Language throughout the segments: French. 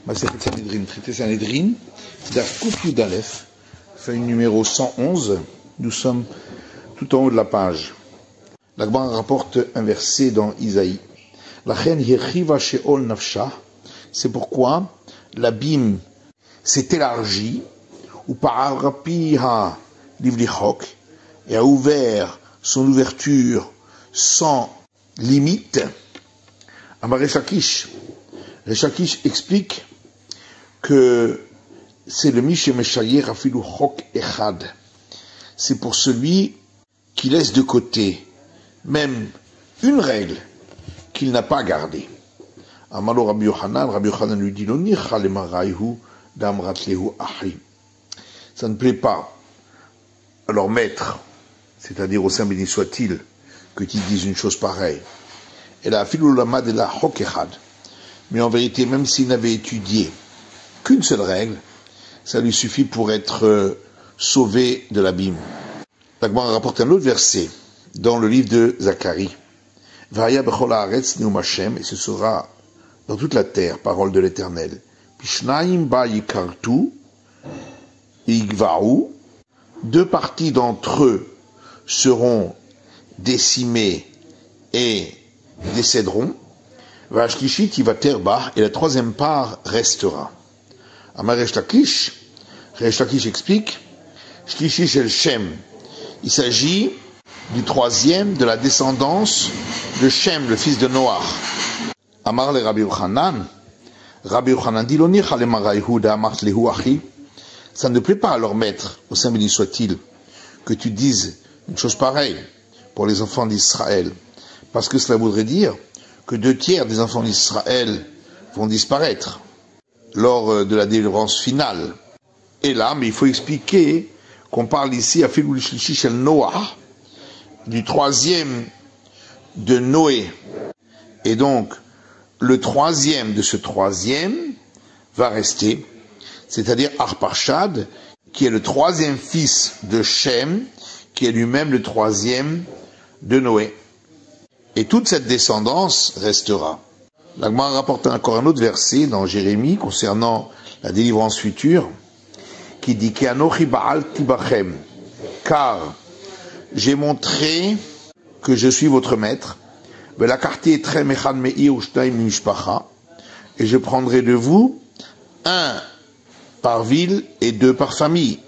Masechet Sanhedrin, traité Sanhedrin, Daf Kuf Yud Aleph, feuille numéro 111, nous sommes tout en haut de la page. La Gemara rapporte un verset dans Isaïe. Lachen hirchiva sheol nafsha, c'est pourquoi l'abîme s'est élargi, ou par rapiha livlichok, et a ouvert son ouverture sans limite. Amar Rechakish. Rechakish explique que c'est le Mishemeshayer Afilu Chok Echad. C'est pour celui qui laisse de côté même une règle qu'il n'a pas gardée. Amalo Rabbi Yochanan lui dit Lonicha lemarayhu damrat lehu achi. Ça ne plaît pas à leur maître, c'est-à-dire au Saint béni soit-il, que tu dises une chose pareille. Et la Afilu lama de la Chok Echad. Mais en vérité, même s'il n'avait étudié qu'une seule règle, ça lui suffit pour être sauvé de l'abîme. La Gemara rapporte un autre verset dans le livre de Zacharie. Vaya bechol haaretz neum Hashem, et ce sera dans toute la terre, parole de l'Éternel. Pishnayim ba yikartu, yigva'u, deux parties d'entre eux seront décimées et décéderont. Vashkishit yivaterba, et la troisième part restera. Amar Resh Lakish explique, Shlishi shel Shem, il s'agit du troisième de la descendance de Shem, le fils de Noach. Amar le Rabbi Yochanan dit, Lonicha le marayhu da'amart lehu achi, ça ne plaît pas à leur maître, au Saint béni soit-il, que tu dises une chose pareille pour les enfants d'Israël, parce que cela voudrait dire que 2/3 des enfants d'Israël vont disparaître lors de la délivrance finale. Et là, mais il faut expliquer qu'on parle ici à Filou Shlishi Shel Noah, du troisième de Noé. Et donc, le troisième de ce troisième va rester, c'est-à-dire Arpachshad, qui est le troisième fils de Shem, qui est lui-même le troisième de Noé. Et toute cette descendance restera. La Gemara rapporte encore un autre verset dans Jérémie concernant la délivrance future, qui dit Ke'anochi ba'alti bachem, car j'ai montré que je suis votre maître, et je prendrai de vous un par ville et 2 par famille,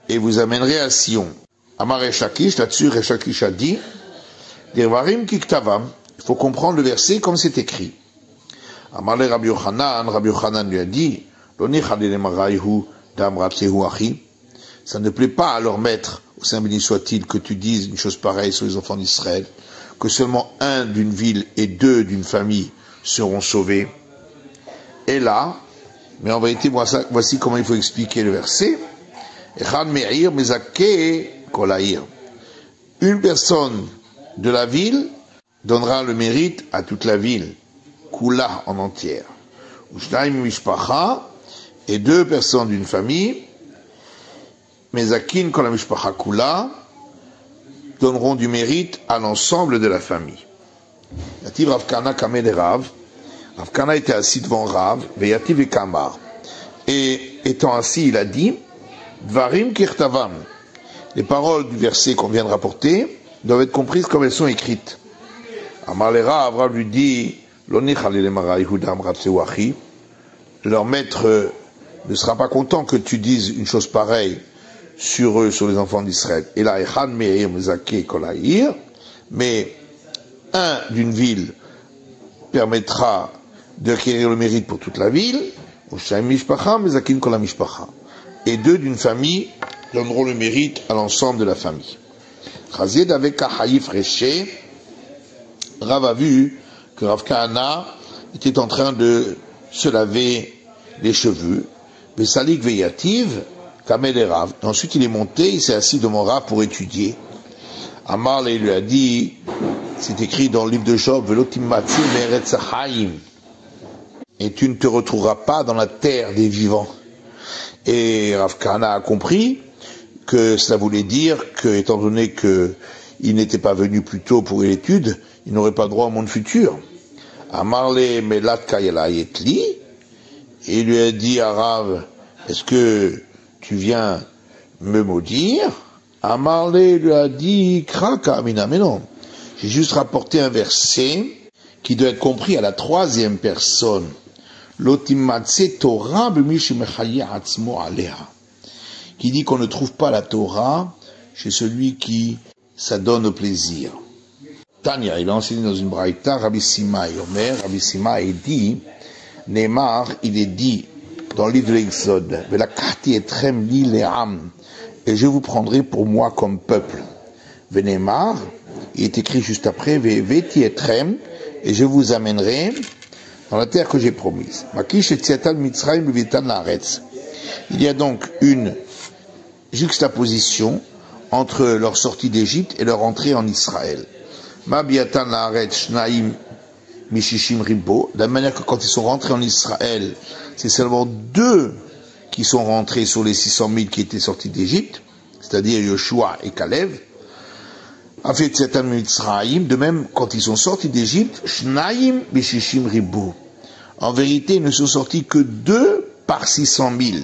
et vous amènerai à Sion. Amar Rechakish, là-dessus Rechakish a dit, il faut comprendre le verset comme c'est écrit. Amar le Rabbi Yochanan lui a dit, ça ne plaît pas à leur maître, au Saint béni soit-il, que tu dises une chose pareille sur les enfants d'Israël, que seulement 1 d'une ville et 2 d'une famille seront sauvés. Et là, mais en vérité, voici comment il faut expliquer le verset. Une personne de la ville donnera le mérite à toute la ville, Kula en entière. Et 2 personnes d'une famille, Mezakin kol hamishpacha kula, donneront du mérite à l'ensemble de la famille. Yativ Rav Kana kameh Rav. Rav Kana était assis devant Rav, veyativ et kamar. Et étant assis, il a dit, Dvarim kirtavam. Les paroles du verset qu'on vient de rapporter doivent être comprises comme elles sont écrites. Amar le Rav, Rav lui dit, Lonicha le marayhu damrat lehu achi. Leur maître ne sera pas content que tu dises une chose pareille sur eux, sur les enfants d'Israël. Et là, Echan me'ir mezake kol ha'ir, mais un d'une ville permettra d'acquérir le mérite pour toute la ville, et 2 d'une famille donneront le mérite à l'ensemble de la famille. Chazid avec Kahayif Reché, Rav a vu que Rav Kahana était en train de se laver les cheveux, Vesalik Veyativ, Kamel Rav. Ensuite il est monté, il s'est assis devant Rav pour étudier. Amar lui a dit, c'est écrit dans le livre de Job, Velotimati Meretz Haim, et tu ne te retrouveras pas dans la terre des vivants. Et Rav Kahana a compris que cela voulait dire que, étant donné que il n'était pas venu plus tôt pour l'étude, il n'aurait pas droit au monde futur. Amarle Melat Kayala Yetli, Et il lui a dit à Rav, est-ce que tu viens me maudire? Amarle lui a dit, Kraka Amina, mais non. J'ai juste rapporté un verset qui doit être compris à la troisième personne. L'otimatse Torah b'mishimechaye atzmo aleha. Qui dit qu'on ne trouve pas la Torah chez celui qui s'adonne au plaisir. Tanya, il a enseigné dans une braïta, Rabbi Sima et Omer, Rabbi Sima est dit, Neymar, il est dit dans le livre de l'Exode, Velakati etrem li le'am, et je vous prendrai pour moi comme peuple. Venemar, il est écrit juste après, Veti etrem, et je vous amènerai dans la terre que j'ai promise. Makish et Tziatan Mitzrayim Vitan Laaretz. Il y a donc une juxtaposition entre leur sortie d'Égypte et leur entrée en Israël. Ma biatan laaretz shnaim mishishim ribo, de la manière que quand ils sont rentrés en Israël, c'est seulement 2 qui sont rentrés sur les 600 000 qui étaient sortis d'Égypte, c'est-à-dire Yoshua et Kalev. De même, quand ils sont sortis d'Égypte, shnaim mishishim ribo. En vérité, ils ne sont sortis que 2 par 600 000.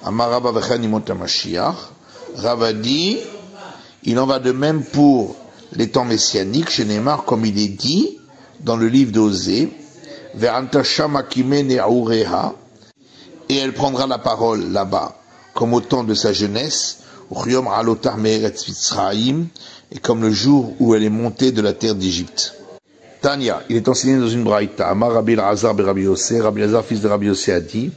Amaraba vechanimot Mashiach. Rava dit, il en va de même pour les temps messianiques, chez Neymar, comme il est dit dans le livre d'Osée, et elle prendra la parole là-bas, comme au temps de sa jeunesse, et comme le jour où elle est montée de la terre d'Égypte. Tanya, il est enseigné dans une braïta, Amar Rabbi Elazar be Rabbi Yossé, Rabbi Elazar, fils de Rabbi Yossé, a dit,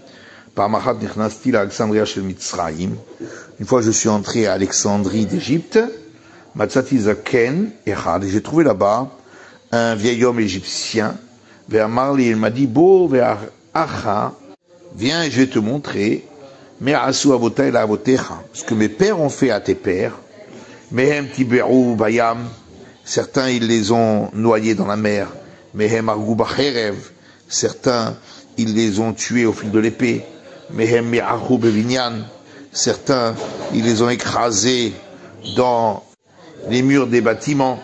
une fois je suis entré à Alexandrie d'Égypte, Matzati Zaken Echad, et j'ai trouvé là-bas un vieil homme égyptien, Ve'amarli, il m'a dit, Bo ve'acha, viens et je vais te montrer, Me'asu avotay la avotecha, ce que mes pères ont fait à tes pères, Mehem tiberu bayam, certains ils les ont noyés dans la mer, Mehem argu bacherev, certains ils les ont tués au fil de l'épée, Mehem mi'achu bevinyan, certains, ils les ont écrasés dans les murs des bâtiments.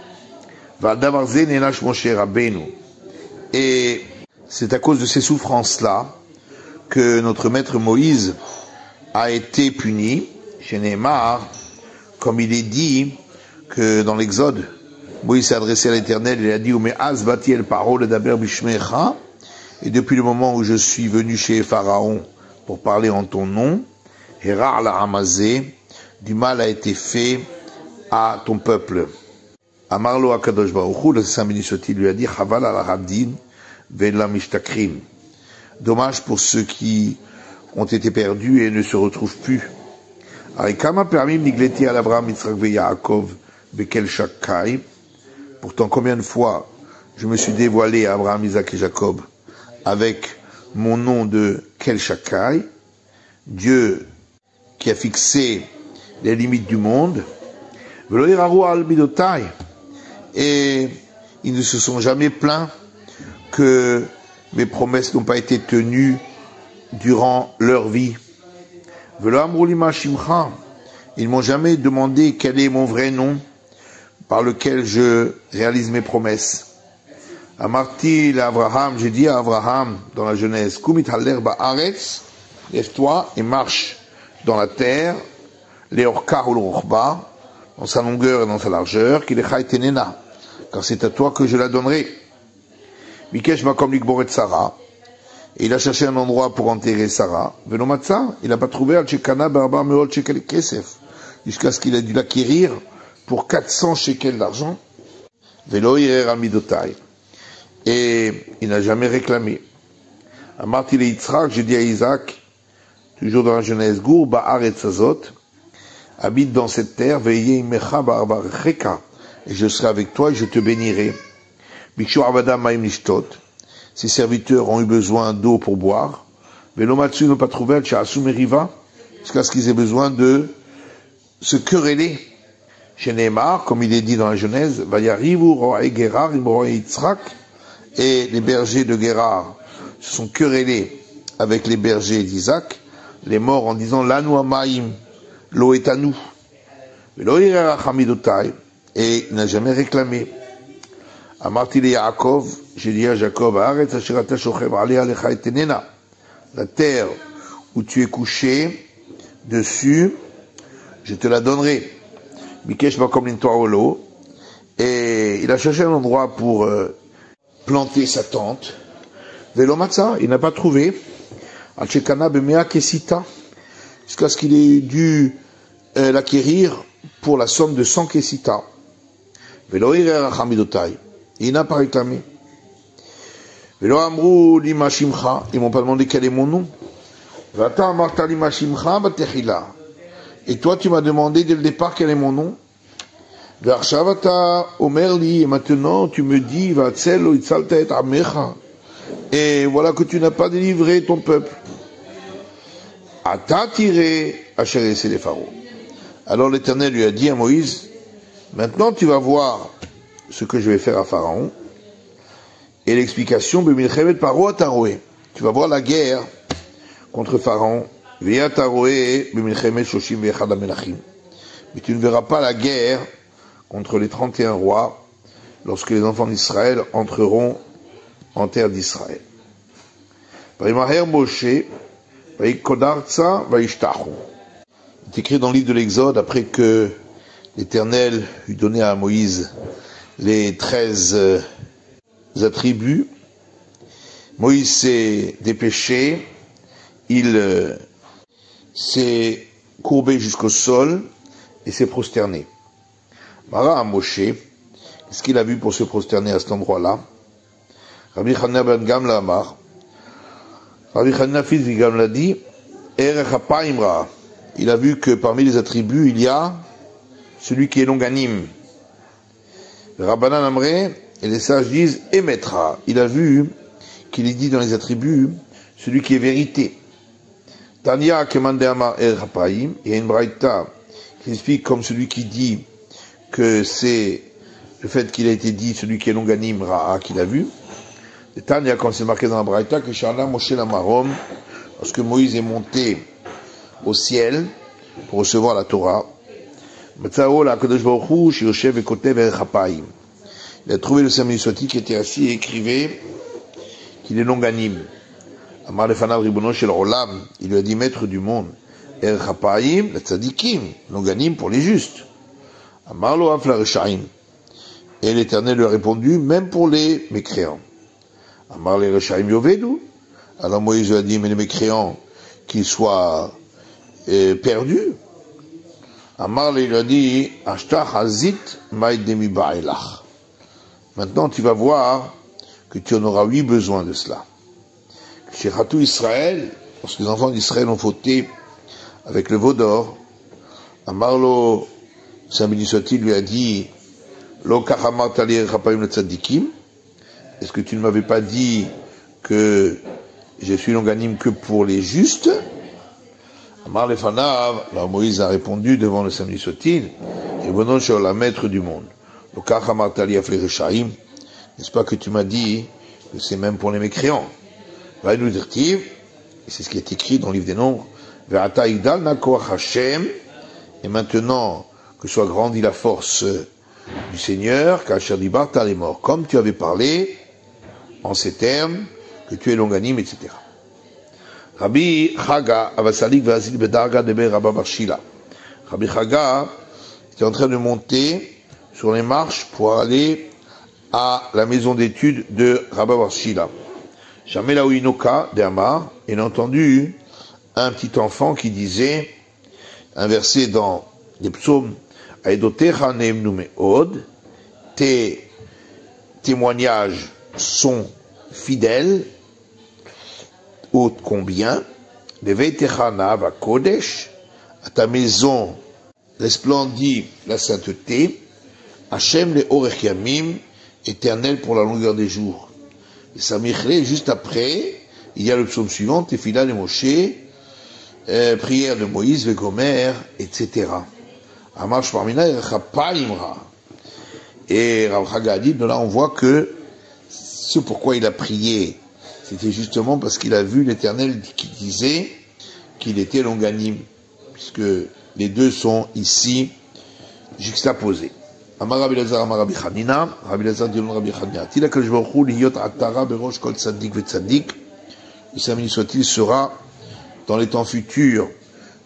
Et c'est à cause de ces souffrances-là que notre maître Moïse a été puni, chez Neymar, comme il est dit que dans l'Exode, Moïse s'est adressé à l'Éternel et il a dit, et depuis le moment où je suis venu chez Pharaon pour parler en ton nom, Hérar la Hamazé, du mal a été fait à ton peuple. Amarlo Akadosh Baruch Hu, le Saint béni soit-il, lui a dit, Chaval al Rabdin, Vela Mishtakrim. Dommage pour ceux qui ont été perdus et ne se retrouvent plus. Arikama permis Nigleti al Avraham, Yitzhak ve Yaakov, Bekel Shakai. Pourtant, combien de fois je me suis dévoilé à Abraham, Isaac et Jacob avec mon nom de Kel Shakai, Dieu qui a fixé les limites du monde, et ils ne se sont jamais plaints que mes promesses n'ont pas été tenues durant leur vie. Ils ne m'ont jamais demandé quel est mon vrai nom par lequel je réalise mes promesses. Amarti l'Abraham, j'ai dit à Abraham dans la Genèse, Kumit haler ba'aretz, lève-toi et marche dans la terre, leorkar ou l'orba, dans sa longueur et dans sa largeur, qu'il est tenena, car c'est à toi que je la donnerai. Mikesh makom likboret Sarah, et il a cherché un endroit pour enterrer Sarah. Venomatza, il n'a pas trouvé al shekana barba meol shekel kesef, jusqu'à ce qu'il a dû l'acquérir pour 400 shekels d'argent. Velo irer amidotai, et il n'a jamais réclamé. Amarti le Yitzhak, j'ai dit à Isaac, toujours dans la Genèse, Gour ba'aretz azot, habite dans cette terre, veillez imecha ba'arbarecheka, et je serai avec toi et je te bénirai. Bikshu avada ma'im nishtot, ses serviteurs ont eu besoin d'eau pour boire. Velomatsu n'ont pas trouvé al sha'asu meriva, jusqu'à ce qu'ils aient besoin de se quereller. Chez Neymar, comme il est dit dans la Genèse, Vayarivu ro'e Gerar im ro'e Yitzhak, et les bergers de Guérard se sont querellés avec les bergers d'Isaac, les morts en disant l'anu amaim, l'eau est à nous. Et il n'a jamais réclamé. Amarti le Yaakov, j'ai dit à Jacob, la terre où tu es couché dessus, je te la donnerai. Bikesh Makom Lintoaolo. Et il a cherché un endroit pour planter sa tente. Velomatsa, il n'a pas trouvé. Alchekana Bemea Kesita. Jusqu'à ce qu'il ait dû l'acquérir pour la somme de 100 Kesita. Veloire Rachamidotai. Il n'a pas réclamé. Velo Amrou Lima Shimcha. Ils m'ont pas demandé quel est mon nom. Vata Amarta Lima Shimcha Batechila. Et toi, tu m'as demandé dès le départ quel est mon nom. Vershavata Omerli. Et maintenant, tu me dis, Vatzel Itzalta et Amecha. Et voilà que tu n'as pas délivré ton peuple. Ata tiré Asher les Pharaons. Alors l'Éternel lui a dit à Moïse, maintenant tu vas voir ce que je vais faire à Pharaon. Et l'explication, Bemilchemet Paro Ataroé. Tu vas voir la guerre contre Pharaon. Via Taroé, Bemilchemet Shoshim Vechad Amenachim. Mais tu ne verras pas la guerre contre les 31 rois lorsque les enfants d'Israël entreront en terre d'Israël. Vaimaher Moshe, Vaikodartsa, Vaishtachu. C'est écrit dans le livre de l'Exode, après que l'Éternel eut donné à Moïse les 13 attributs. Moïse s'est dépêché, il s'est courbé jusqu'au sol et s'est prosterné. Mara à Moshe, qu'est-ce qu'il a vu pour se prosterner à cet endroit-là? Rabbi Chanina ben Gamla Amar, Rabbi Chanina fils de Gamla dit, Erech HaPaimra, il a vu que parmi les attributs, il y a celui qui est longanime. Rabbanan Amré, et les sages disent, Emetra, il a vu qu'il est dit dans les attributs, celui qui est vérité. Tanya Kemande Amar Erech HaPaim, il y a une braïta qui explique comme celui qui dit que c'est le fait qu'il a été dit, celui qui est longanime, Ra'a, qu'il a vu. Et Tanya, comme c'est marqué dans la braïta, que Sharna Moshe Lamarom, lorsque Moïse est monté au ciel pour recevoir la Torah, il a trouvé le Saint Minisoti qui était assis et écrivait qu'il est longanime. Amar lefanav ribono shel olam, il lui a dit maître du monde, er chapaim la tzadikim, longanime pour les justes. Amar lo af la reshaim, et l'Éternel lui a répondu même pour les mécréants. Amar le reshaim yovedu, alors Moïse lui a dit mais les mécréants qu'ils soient perdus. Amar lui a dit ashtach hazit ma'idemi ba'elach. Maintenant tu vas voir que tu en auras besoin de cela. Chez Khatou Israël, lorsque les enfants d'Israël ont fauté avec le veau d'or, Amarlo, Saint béni soit-il, lui a dit, Lo kachamat ali chapaim le tzadikim, est-ce que tu ne m'avais pas dit que je suis longanime que pour les justes? Amar le fanav, alors Moïse a répondu devant le Saint béni soit-il, et bon sur la maître du monde. Lo kachamat ali afle reshaim, n'est-ce pas que tu m'as dit que c'est même pour les mécréants? Et c'est ce qui est écrit dans le livre des Nombres. Et maintenant que soit grandie la force du Seigneur, comme tu avais parlé en ces termes, que tu es longanime, etc. Rabbi Chaga Avasalik Vazil Bedarga Debe Rabba Barshila. Rabbi Chaga était en train de monter sur les marches pour aller à la maison d'études de Rabba Barshila. Jamais là où Inoka de Amar, il a entendu un petit enfant qui disait, un verset dans les psaumes, Aedotecha neemnu me'od, tes témoignages sont fidèles, ô combien, Leveitecha na'ava kodesh, à ta maison resplendit la sainteté, Hachem le orech yamim, éternel pour la longueur des jours. Et Samichlé, juste après, il y a le psaume suivant, Tefila de Moshe, prière de Moïse, Vegomer, etc. Amar Shmarmina, Rapaimra. Et Rav Chaga a dit, de là on voit que ce pourquoi il a prié, c'était justement parce qu'il a vu l'Éternel qui disait qu'il était longanime, puisque les deux sont ici juxtaposés. Amar Rabbi Elazar, Amar Rabbi Chanina, Rabbi Elazar dit Rabbi Chanina, Tila Kadosh Baruch Hu liyot atara berosh kol tzadik vetzadik, et saint béni soit-il, sera dans les temps futurs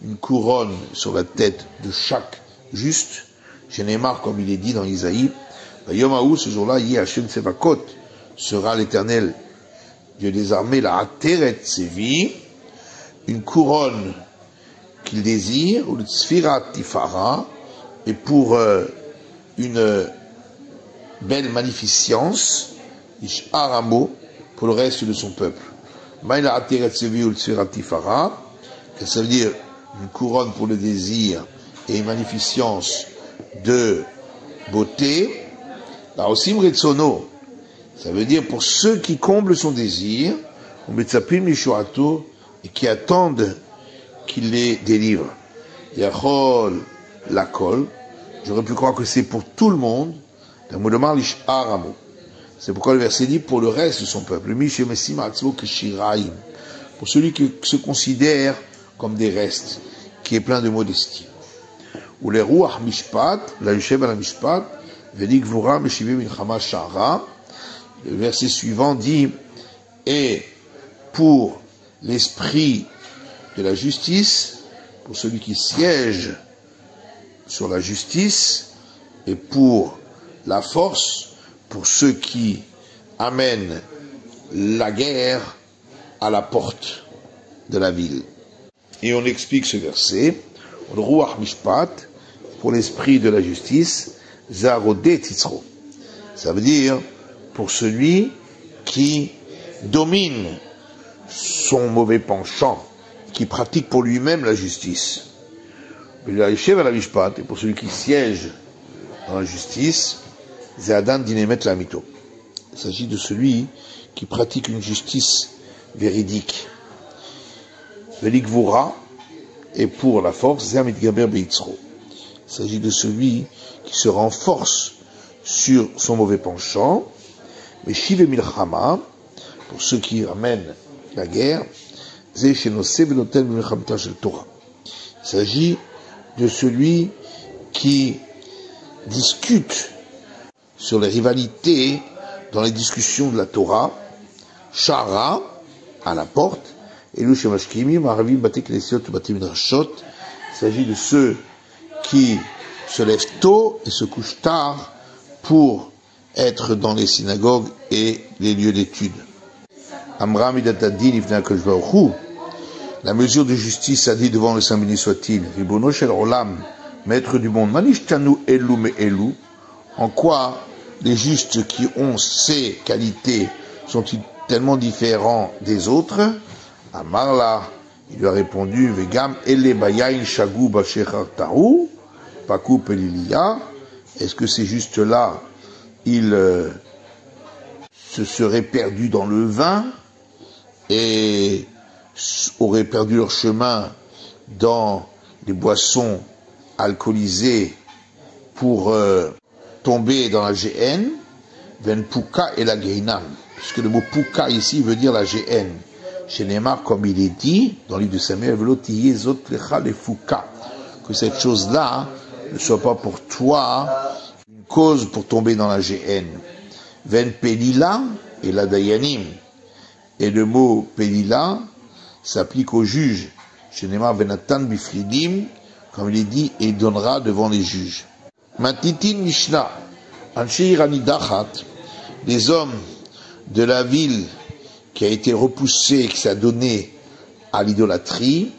une couronne sur la tête de chaque juste. Chez Neymar, comme il est dit dans Isaïe, Yomaou, ce jour-là, Yé Hashem Tsevakot, sera l'Éternel, Dieu des armées, la Ateret Sevi, une couronne qu'il désire, ou le Tzfirat Tifara, et pour une belle magnificence, Isharamo, pour le reste de son peuple. Maïla Ateret Sevi ou le Tzfirat Tifara, ça veut dire une couronne pour le désir et une magnificence de beauté. La Osim Retsono, ça veut dire pour ceux qui comblent son désir, ou Metzapim Mishuato, et qui attendent qu'il les délivre. Yachol Lakol, j'aurais pu croire que c'est pour tout le monde, c'est pourquoi le verset dit pour le reste de son peuple, pour celui qui se considère comme des restes, qui est plein de modestie. Ou les Ruach Mishpat, la Yushev à la Mishpat, Vedik Vura Meshive Milchama Shara. Le verset suivant dit, et pour l'esprit de la justice, pour celui qui siège sur la justice, et pour la force, pour ceux qui amènent la guerre à la porte de la ville. Et on explique ce verset, le Ruach Mishpat, pour l'esprit de la justice, Zarodé Titzro. Ça veut dire, pour celui qui domine son mauvais penchant, qui pratique pour lui-même la justice. Et pour celui qui siège dans la justice, Zeadan Dinemet Lamito. Il s'agit de celui qui pratique une justice véridique. Velikvura, et pour la force, Zeamit Gaber Beitzro. Il s'agit de celui qui se renforce sur son mauvais penchant. Mais Shive Milchama, pour ceux qui ramènent la guerre, il s'agit de celui qui discute sur les rivalités dans les discussions de la Torah, Shara, à la porte, et il s'agit de ceux qui se lèvent tôt et se couchent tard pour être dans les synagogues et les lieux d'études. Amra midatadin ifnei HaKadosh Baruch Hu, la mesure de justice a dit devant le Saint béni soit-il, Ribono shel olam, maître du monde, manishtanu elu me elu, en quoi les justes qui ont ces qualités sont-ils tellement différents des autres? Amarla, il lui a répondu, Vegam ele bayain shagou bashechartahu, pakou pelilia, est-ce que ces justes-là, ils se seraient perdus dans le vin et auraient perdu leur chemin dans les boissons alcoolisées pour tomber dans la GN, ven puka et la geinam, puisque le mot puka ici veut dire la GN. Chez Neymar, comme il est dit dans le livre de Samuel, que cette chose-là ne soit pas pour toi une cause pour tomber dans la GN. Ven pelila et la dayanim. Et le mot pelila s'applique aux juges. Chez Neymar, venatan bifridim, comme il est dit, et il donnera devant les juges. Matitin Mishnah, Anshirani Dachat, les hommes de la ville qui a été repoussée, qui s'est donné à l'idolâtrie,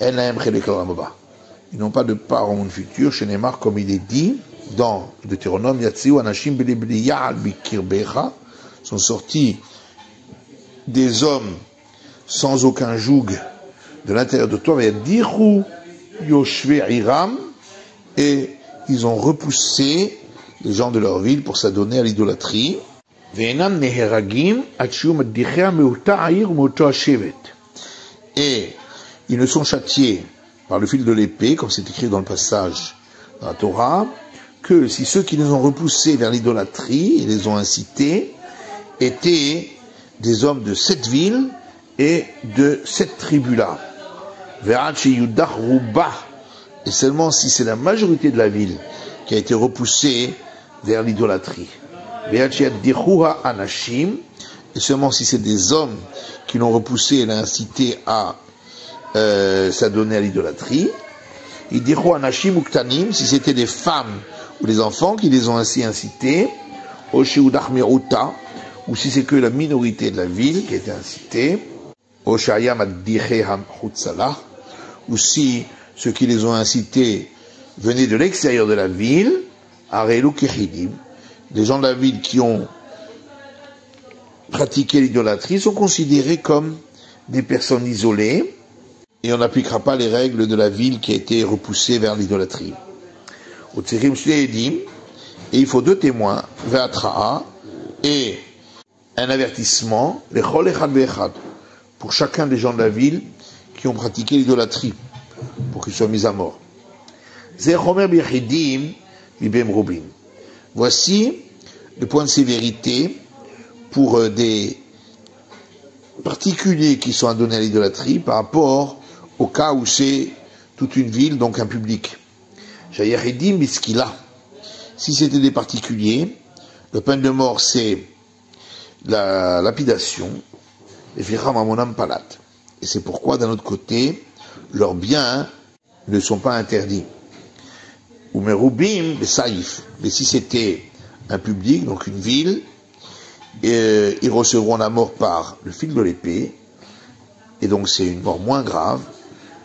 ils n'ont pas de part au monde futur. Chez Neymar, comme il est dit dans Deutéronome, Yatsiou Anashim Belibeliyal Bikirbecha, sont sortis des hommes sans aucun joug de l'intérieur de toi, Dirou Yoshve Iram, et ils ont repoussé les gens de leur ville pour s'adonner à l'idolâtrie. Et ils ne sont châtiés par le fil de l'épée, comme c'est écrit dans le passage dans la Torah, que si ceux qui les ont repoussés vers l'idolâtrie et les ont incités étaient des hommes de cette ville et de cette tribu-là. Et seulement si c'est la majorité de la ville qui a été repoussée vers l'idolâtrie. et seulement si c'est des hommes qui l'ont repoussé et l'ont incité à s'adonner à l'idolâtrie. Il dit Anashim Uktanim, si c'était des femmes ou des enfants qui les ont ainsi incités, ou si c'est que la minorité de la ville qui a été incitée, ou si ceux qui les ont incités venaient de l'extérieur de la ville, les gens de la ville qui ont pratiqué l'idolâtrie sont considérés comme des personnes isolées, et on n'appliquera pas les règles de la ville qui a été repoussée vers l'idolâtrie. Et il faut 2 témoins, et un avertissement, pour chacun des gens de la ville qui ont pratiqué l'idolâtrie, pour qu'ils soient mis à mort. Voici le point de sévérité pour des particuliers qui sont adonnés à l'idolâtrie par rapport au cas où c'est toute une ville, donc un public. Si c'était des particuliers, le peine de mort c'est la lapidation, et c'est pourquoi d'un autre côté, leurs biens ne sont pas interdits. Ou merubim saïf, mais si c'était un public, donc une ville, ils recevront la mort par le fil de l'épée, et donc c'est une mort moins grave.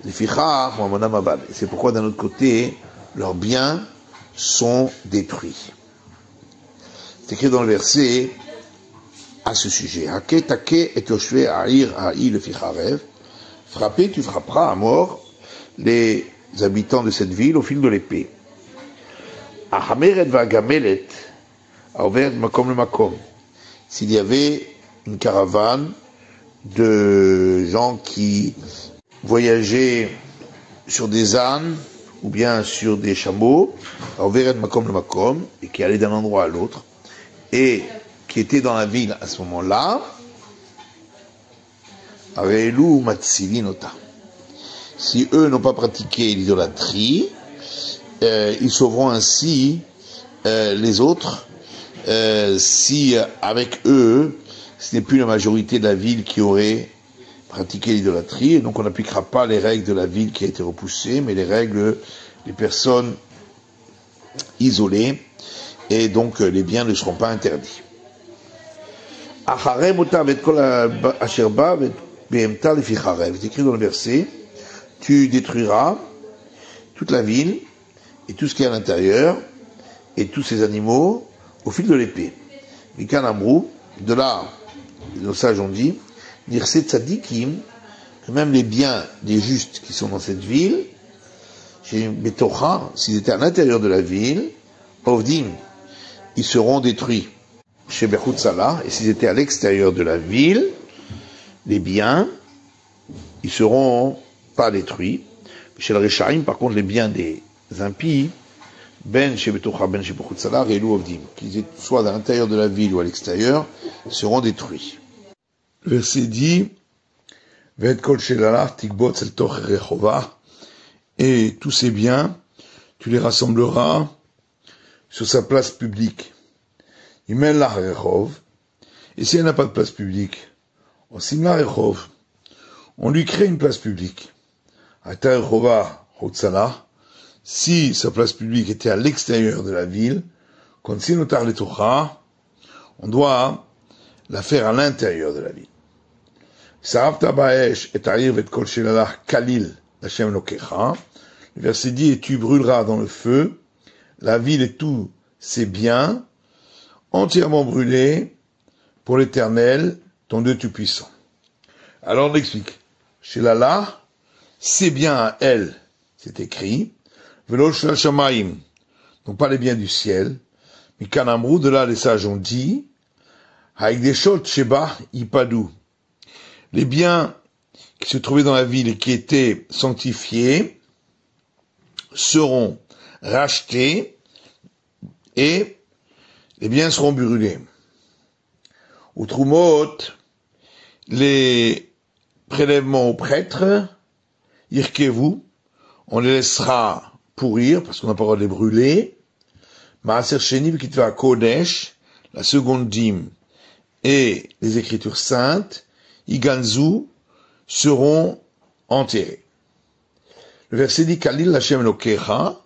Et c'est pourquoi d'un autre côté, leurs biens sont détruits. C'est écrit dans le verset à ce sujet. Frappé, tu frapperas à mort les habitants de cette ville au fil de l'épée. S'il y avait une caravane de gens qui voyageaient sur des ânes ou bien sur des chameaux, et qui allaient d'un endroit à l'autre, et qui étaient dans la ville à ce moment-là, si eux n'ont pas pratiqué l'idolâtrie, ils sauveront ainsi les autres, si avec eux, ce n'est plus la majorité de la ville qui aurait pratiqué l'idolâtrie, et donc on n'appliquera pas les règles de la ville qui a été repoussée, mais les règles des personnes isolées, et donc les biens ne seront pas interdits. C'est écrit dans le verset, tu détruiras toute la ville et tout ce qui est à l'intérieur et tous ces animaux au fil de l'épée. Mikan Amrou, de là, nos sages ont dit, Nirse Tzadikim, que même les biens des justes qui sont dans cette ville, chez Betocha, s'ils étaient à l'intérieur de la ville, Ovdim, ils seront détruits. Chez Bechut Salah, et s'ils étaient à l'extérieur de la ville, les biens, ils seront pas détruits. Chez le Rechaim, par contre, les biens des impies, Ben chez Betocha, Ben chez Bechut Salah, et Ovdim, qu'ils soient à l'intérieur de la ville ou à l'extérieur, seront détruits. Le verset dit, et tous ces biens, tu les rassembleras sur sa place publique. Et si elle n'a pas de place publique, on lui crée une place publique. Si sa place publique était à l'extérieur de la ville, on doit la faire à l'intérieur de la ville. Le verset dit, et tu brûleras dans le feu la ville et tous ses biens, entièrement brûlés pour l'Éternel, ton Dieu Tout-Puissant. Alors on explique. Chez Lala, c'est bien à elle, c'est écrit. Velo shel shamayim, donc pas les biens du ciel. Mais Kanamrou, de là les sages ont dit, Haïkdeshot sheba ipadou. Les biens qui se trouvaient dans la ville et qui étaient sanctifiés seront rachetés et les biens seront brûlés. Au Trumot, les prélèvements aux prêtres, Yirkevu, on les laissera pourrir parce qu'on n'a pas le droit de les brûler. Maaser Sheni v'kitva Kodesh, la seconde dîme et les Écritures saintes, Iganzu, seront enterrés. Le verset dit, Kalil Hashem Elokecha,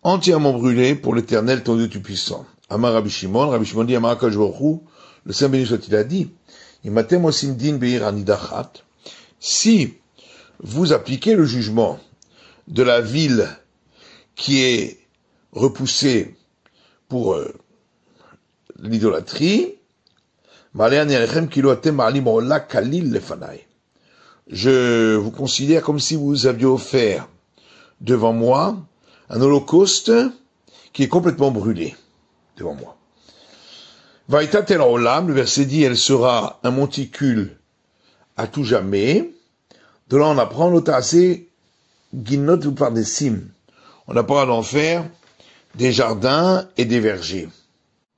entièrement brûlé pour l'Éternel, ton Dieu tout-puissant. Amar Rabbi Shimon dit, Amar HaKadosh Baruch Hu, le Saint béni soit-il a dit, Imatem osim din be'ir anidachat, si vous appliquez le jugement de la ville qui est repoussée pour l'idolâtrie, je vous considère comme si vous aviez offert devant moi un holocauste qui est complètement brûlé devant moi. Vaïta tel olam, le verset dit, elle sera un monticule à tout jamais. De là, on apprend l'otacé guinot ou par des cimes. On n'a pas d'en faire des jardins et des vergers.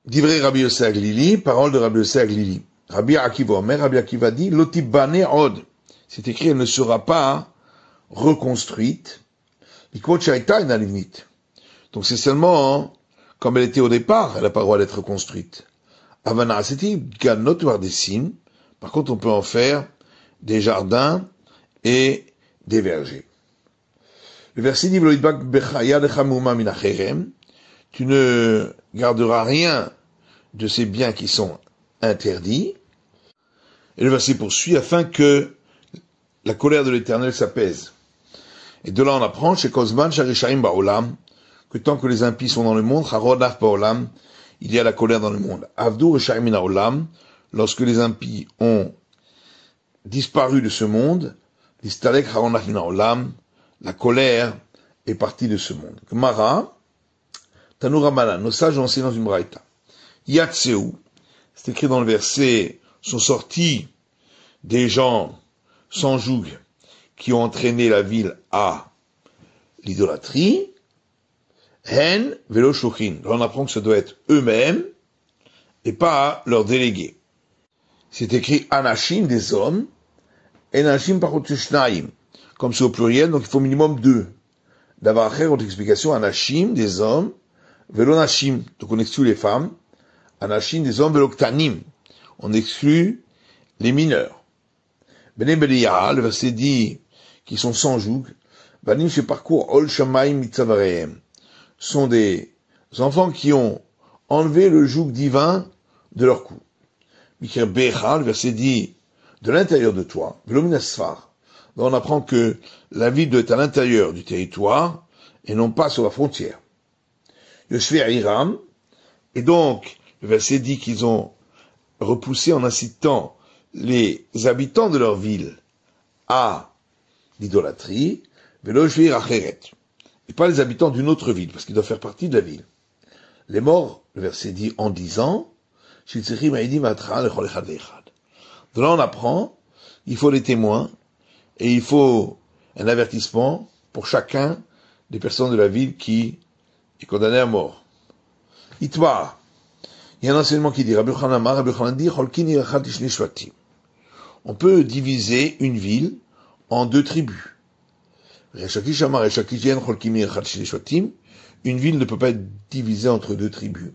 Divrei Rabbi Yossé Aglili, parole de Rabbi Yossé Aglili. Rabbi Akiva Omer, Rabbi Akiva dit, l'otibane od. C'est écrit, elle ne sera pas reconstruite. Donc c'est seulement, comme elle était au départ, elle n'a pas le droit d'être reconstruite. Avana, c'était ganot ou des cimes. Par contre, on peut en faire des jardins et des vergers. Le verset dit, tu ne garderas rien de ces biens qui sont interdits. Et le verset poursuit, afin que la colère de l'Éternel s'apaise. Et de là on apprend, chez Kozman, Sharishaim Baolam, que tant que les impies sont dans le monde, Harodaf Baolam, il y a la colère dans le monde. Avdu Reshaim Minaolam, lorsque les impies ont disparu de ce monde, Listalek Haronaf Minaolam, la colère est partie de ce monde. Gemara, Tanura Malan, nos sages ont enseigné dans une braïta. Yatseu, c'est écrit dans le verset, sont sortis des gens sans joug qui ont entraîné la ville à l'idolâtrie. Hen velo shochin. Là on apprend que ça doit être eux-mêmes et pas leurs délégués. C'est écrit anashim, des hommes, et anashim par shnaim, comme c'est au pluriel, donc il faut au minimum 2. D'avoir après votre explication, anashim, des hommes, velo nashim, donc on exclut les femmes, anashim, des hommes, velo ktanim, on exclut les mineurs. Bene Beliya, le verset dit qu'ils sont sans joug, banim chez parcours ol shamayim mitzavarehem, sont des enfants qui ont enlevé le joug divin de leur cou. Mikir Becha, le verset dit de l'intérieur de toi, velominasfar. Donc on apprend que la ville doit être à l'intérieur du territoire et non pas sur la frontière. Yoshver Iram, et donc le verset dit qu'ils ont repoussé en incitant les habitants de leur ville à l'idolâtrie, Veloshver Acheret, et pas les habitants d'une autre ville, parce qu'ils doivent faire partie de la ville. Les morts, le verset dit en disant, de là on apprend, il faut des témoins, et il faut un avertissement pour chacun des personnes de la ville qui est condamné à mort. Itwa, il y a un enseignement qui dit, Rabbi Yochanan dit, on peut diviser une ville en 2 tribus. Une ville ne peut pas être divisée entre 2 tribus.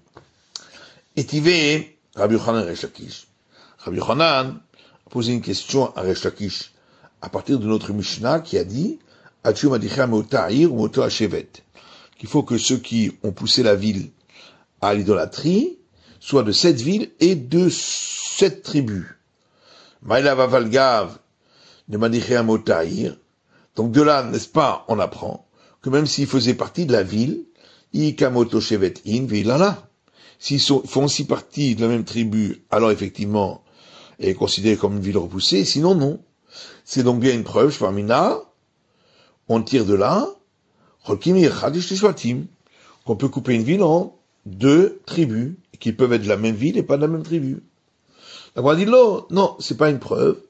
Et Tivé, Rabbi Yochanan Resh Lakish. Rabbi Yochanan a posé une question à Resh Lakish à partir de notre Mishnah qui a dit qu'il faut que ceux qui ont poussé la ville à l'idolâtrie soient de 7 villes et de 7 tribus. Maïla Vavalgav de Madichéa Motaïr. Donc de là, n'est-ce pas, on apprend que même s'ils faisaient partie de la ville, Ikamoto Shevet In Vilala, s'ils font aussi partie de la même tribu, alors effectivement, elle est considérée comme une ville repoussée, sinon non. C'est donc bien une preuve, Shvarmina, on tire de là, qu'on peut couper une ville en 2 tribus, qui peuvent être de la même ville et pas de la même tribu. La Gemara dit, non, c'est pas une preuve.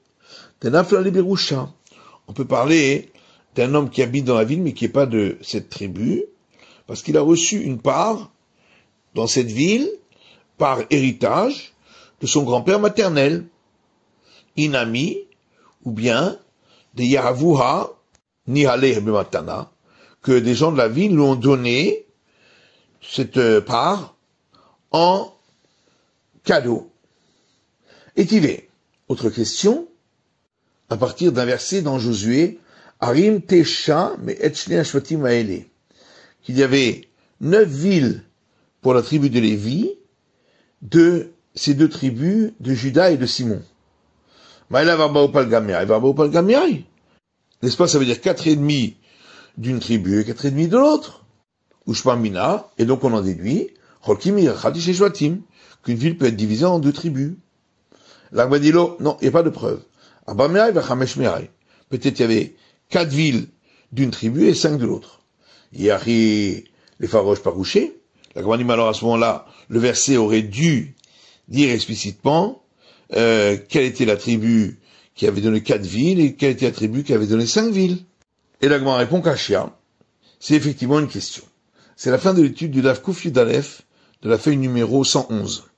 On peut parler d'un homme qui habite dans la ville, mais qui n'est pas de cette tribu, parce qu'il a reçu une part dans cette ville, par héritage, de son grand-père maternel, Inami, ou bien des Yahavuha, Nihale Bematana, que des gens de la ville lui ont donné cette part en cadeau. Étivé. Autre question, à partir d'un verset dans Josué, Arim Tesha me etchne ashvatim aele, qu'il y avait 9 villes pour la tribu de Lévi, de ces 2 tribus de Juda et de Simon. Maïla varba opal gamiai, varba opal gamiai. N'est-ce pas, ça veut dire 4,5 d'une tribu et 4,5 de l'autre. Ushpamina, et donc on en déduit, Chokim irachati sheshvatim, qu'une ville peut être divisée en 2 tribus. L'Armadillo, non, il n'y a pas de preuve. Abameai vachamesh meai. Peut-être il y avait 4 villes d'une tribu et 5 de l'autre. Yari, les faroches parouchés. La Gmanim, alors à ce moment-là, le verset aurait dû dire explicitement quelle était la tribu qui avait donné 4 villes et quelle était la tribu qui avait donné 5 villes. Et la Gmanim répond qu'Ashia, c'est effectivement une question. C'est la fin de l'étude du Daf Kuf Yud Aleph de la feuille numéro 111.